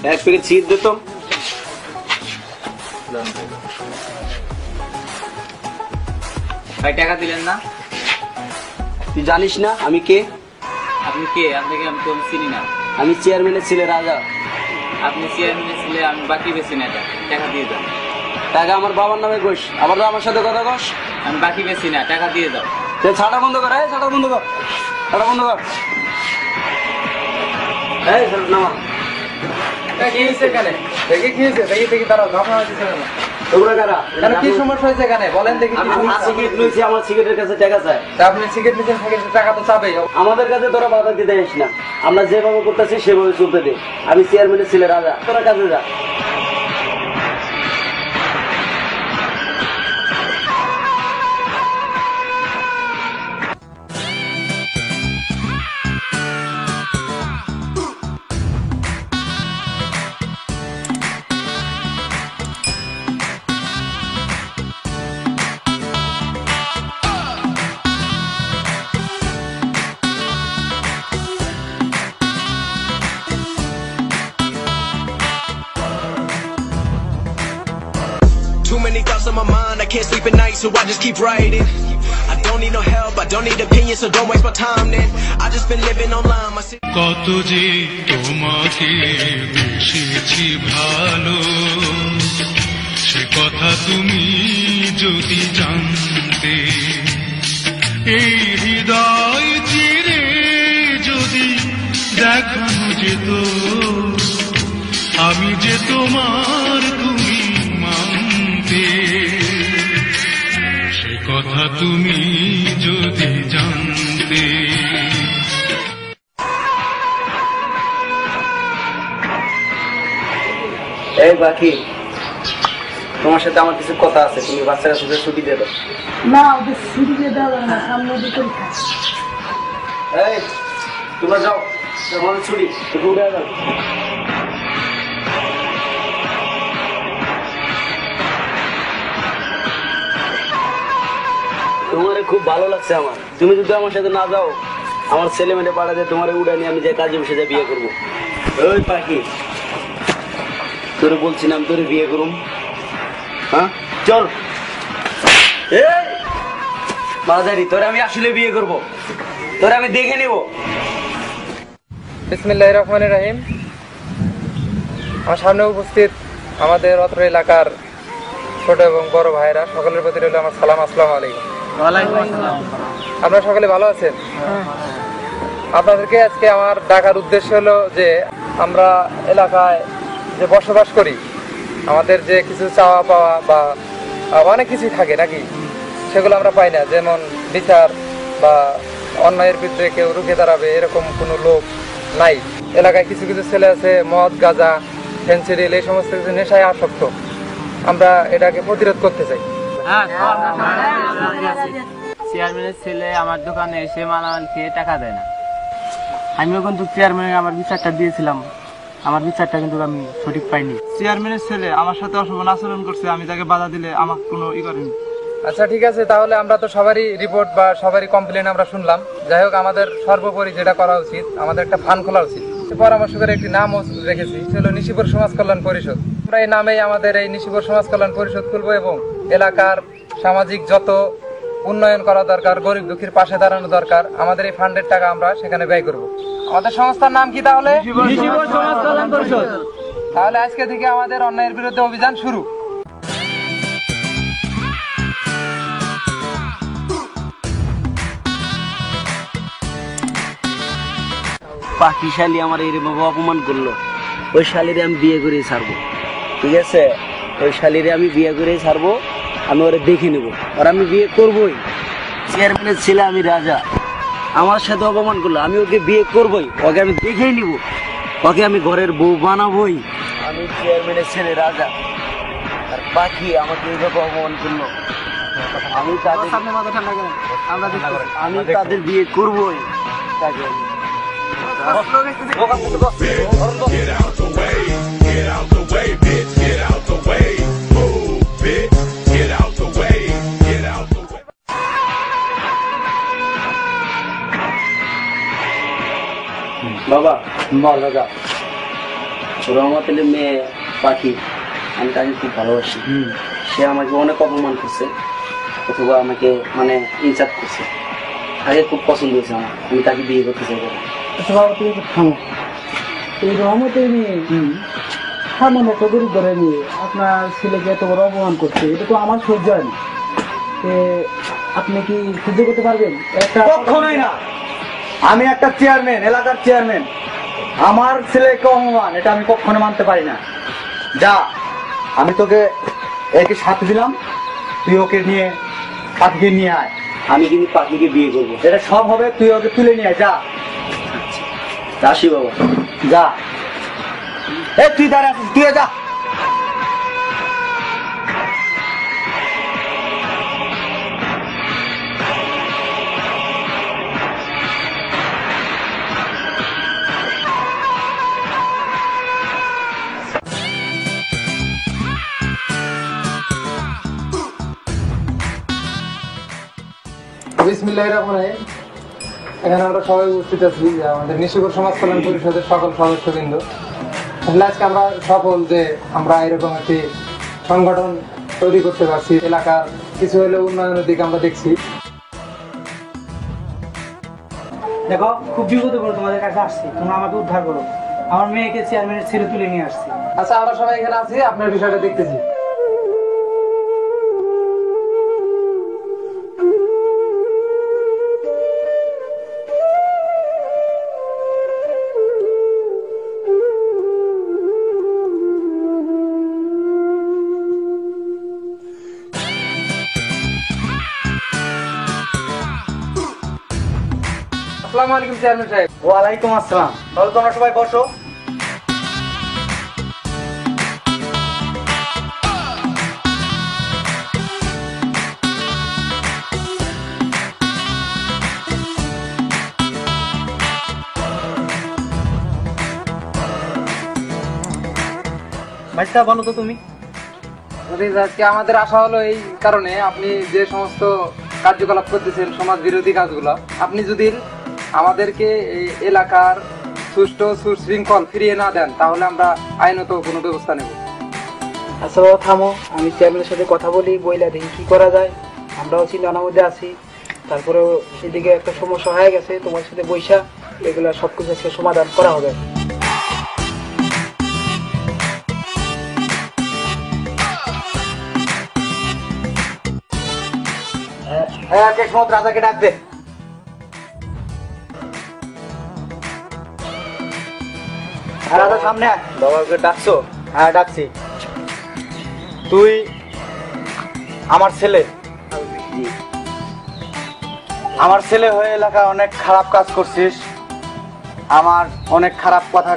এক packet cigarette দে তো। ভাই টাকা দিলেন না? তুই জানিস না আমি কে? আপনি কে? আপনাকে আমি তো চিনি না। আমি চেয়ারম্যানের ছেলে রাজা। আপনি চেয়ারম্যানের ছেলে, আমি বাকি বেশি না। টাকা দিয়ে দাও। টাকা আমার বাবার নামে কইস, আবার আমার সাথে কথা কস। আমি বাকি বেশি না, টাকা দিয়ে দাও। ছাটা বন্ধ কর, ছাটা বন্ধ কর, ছাটা বন্ধ কর। নামা। কি হয়েছে এখানে? দেখি কি হয়েছে, দেখি দেখি দাঁড়াও, ঘটনা হয়েছে না। তোমরা কারা? কি সমস্যা হয়েছে এখানে বলেন দেখি। সিগারেট নিয়েছি, আমার সিগারেটের কাছে টাকা চাই। আপনি সিগারেট নিচ্ছেন, সিগারেটের টাকা তো চাবেই। আমাদের কাছে তোরা বাধা দিতে আসিস না, আমরা যেভাবে করতেছি সেভাবে চলতে দে। আমি চেয়ারম্যানের ছেলে রাজা, তোরা কাজে যা। Too many thoughts on my mind, I can't sleep at night, so I just keep writing. I don't need no help, I don't need opinions, so don't waste my time then. I just been living online, my city. কত যে তোমাকে বেসেছি ভালো, সে কথা তুমি যদি জানতে। এই হৃদয় চিরে যদি দেখানো যেত, আমি যে তোমার তুমি মানতে। সে কথা তুমি যদি জানতে। এই বাকি, তোমার সাথে আমার কিছু কথা আছে, তুমি বাচ্চারা সাথে ছুটি দিয়ে দাও। না, ওদের ছুটি দিয়ে দেওয়া না, সামনে ওদের পরীক্ষা। এই তোমরা যাও, তোমাদের ছুটি, একটু উঠে যাও। তোমার খুব ভালো লাগছে আমার, তুমি যদি আমার সাথে না যাও, আমার ছেলে মেয়ে পাঠাতে তোমার উড়ে নিয়ে আমি যে কাজে বসে যা বিয়ে করবো। ওই পাখি, তোরে বলছিলাম তোরে বিয়ে করুম। হ্যাঁ চল। মাঝারি তোরে আমি আসলে বিয়ে করবো, তোরে আমি দেখে নেব। বিসমিল্লাহির রহমানির রহিম। আমার সামনে উপস্থিত আমাদের অত্র এলাকার ছোট এবং বড় ভাইরা, সকলের প্রতি রইল আমার সালাম। আসসালামু আলাইকুম। আপনারা সকলে ভালো আছেন? আপনাদেরকে আজকে আমার ডাকার উদ্দেশ্য হলো যে আমরা এলাকায় যে বসবাস করি, আমাদের যে কিছু চাওয়া পাওয়া বা অনেক কিছুই থাকে নাকি, সেগুলো আমরা পাই না। যেমন বিচার বা অন্যায়ের বিরুদ্ধে কেউ রুখে দাঁড়াবে এরকম কোনো লোক নাই। এলাকায় কিছু কিছু ছেলে আছে মদ, গাঁজা, ফেন্সিডিল এই সমস্ত কিছু নেশায় আসক্ত। আমরা এটাকে প্রতিরোধ করতে চাই। চেয়ারম্যানের ছেলে আমার দোকানে এসে মালামাল খেয়ে টাকা দেয় না। আমিও কিন্তু চেয়ারম্যানের আমার বিচারটা দিয়েছিলাম, আমার বিচারটা কিন্তু আমি সঠিক পাইনি। চেয়ারম্যানের ছেলে আমার সাথে অশোভন আচরণ করছে, আমি তাকে বাধা দিলে আমাকে কোনো করেনি। আচ্ছা ঠিক আছে, তাহলে আমরা তো সবারই রিপোর্ট বা সবারই কমপ্লেন আমরা শুনলাম। যাই হোক, আমাদের সর্বোপরি যেটা করা উচিত, আমাদের একটা ফান্ড খোলা উচিত। পরামর্শ করে একটি নাম রেখেছি, সেটা নিশিপুর সমাজ কল্যাণ পরিষদ। আমরা এই নামেই আমাদের এই নিশিপুর সমাজ কল্যাণ পরিষদ খুলবো এবং এলাকার সামাজিক যত উন্নয়ন করা দরকার, গরিব দুঃখীর পাশে দাঁড়ানো দরকার, আমাদের এই ফান্ডের টাকা আমরা সেখানে ব্যয় করব। আমাদের সংস্থার নাম কি তাহলে? নিশিপুর সমাজ কল্যাণ পরিষদ। তাহলে আজকে থেকে আমাদের অন্যায়ের বিরুদ্ধে অভিযান শুরু। পাখি শালি আমার এইভাবে অপমান করলো, ওই শালিরে আমি বিয়ে করে ছাড়বো। ঠিক আছে, ওই শালিরে আমি বিয়ে করে ছাড়বো, আমি ওরা দেখে নেবো, আর আমি বিয়ে করবোই। চেয়ারম্যানের ছেলে আমি রাজা, আমার সাথে অপমান করলো, আমি ওকে বিয়ে করবোই, ওকে আমি দেখেই নিব, ওকে আমি ঘরের বউ বানাবোই। আমি চেয়ারম্যানের ছেলে রাজা, আর পাখি আমাকে এইভাবে অপমান করলো, আমি তাদের বিয়ে করবোই। তাকে Get out the way, get out the way, bitch, get out the way. Move, bitch, get out the way, get out the way. বাবা বল রাজা, রহমত আলীর মেয়ে পাখি, আমি তাকে খুব ভালোবাসি। সে আমাকে অনেক অপমান করছে, অথবা আমাকে মানে ইনসাল্ট করছে। তাকে খুব পছন্দ হয়েছে আমার, আমি তাকে বিয়ে করতে চাই। আচ্ছা বাবা, তুমি একটু থামো। এই রহমতের নিয়ে সামান্য একটা গরিব ধরে নিয়ে আপনার ছেলেকে এত বড় অপমান করছে, এটা তো আমার সহ্য হয় না। আপনি কি সহ্য করতে পারবেন? একটা কখনোই না। আমি একটা চেয়ারম্যান, এলাকার চেয়ারম্যান, আমার ছেলেকে অপমান এটা আমি কখনো মানতে পারি না। যা, আমি তোকে একে সাথে দিলাম, তুই ওকে নিয়ে পাখিকে নিয়ে আয়। আমি কিন্তু পাখিকে বিয়ে করবো। এটা সব হবে, তুই ওকে তুলে নিয়ে আয়। যা, আসি বাবা। যা। তুই দাঁড়া, তুই যা। বিসমিল্লাহির রহমানির রহিম। এখানে আমরা সবাই উপস্থিত আছি, আমাদের নিশিপুর সমাজ কল্যাণ পরিষদের সকল সদস্যবৃন্দ। আসলে আজকে আমরা সফল যে আমরা এরকম একটি সংগঠন তৈরি করতে পারছি। এলাকার কিছু হলেও উন্নয়নের দিকে আমরা দেখছি। দেখো, খুব বিপদে পড়ে তোমাদের কাছে আসছি, তোমরা আমাকে উদ্ধার করো। আমার মেয়েকে চেয়ারম্যানের ছেড়ে তুলে নিয়ে আসছি। আচ্ছা, আমরা সবাই এখানে আছি, আপনার বিষয়টা দেখতেছি। আসসালামু আলাইকুম চেয়ারম্যান সাহেব। ওয়ালাইকুম আসসালাম। তাহলে তোমরা সবাই বসো। ভাইসা, বলো তো তুমি। আজকে আমাদের আশা হলো এই কারণে, আপনি যে সমস্ত কার্যকলাপ করতেছেন সমাজ বিরোধী কাজগুলো, আপনি যদি আমাদেরকে এই এলাকার সুষ্ঠু সুশৃঙ্খল ফিরিয়ে না দেন, তাহলে আমরা আইনত কোনো ব্যবস্থা নেব। আচ্ছা বাবা, থামো, আমি চেয়ারম্যানের সাথে কথা বলি, বইলা দেখি কি করা যায়। আমরাও চিন্তার মধ্যে আছি, তারপরেও সেদিকে একটা সমস্যা হয়ে গেছে। তোমার সাথে বৈশা এগুলা সবকিছু আজকে সমাধান করা হবে। রাজাকে ডাক দে। রাজা সামনে আয়। বাবাকে ডাকছো? হ্যাঁ, ডাকছি। তুই আমার ছেলে, আমার ছেলে হয়ে এলাকায় অনেক খারাপ কাজ করছিস, আমার অনেক খারাপ কথা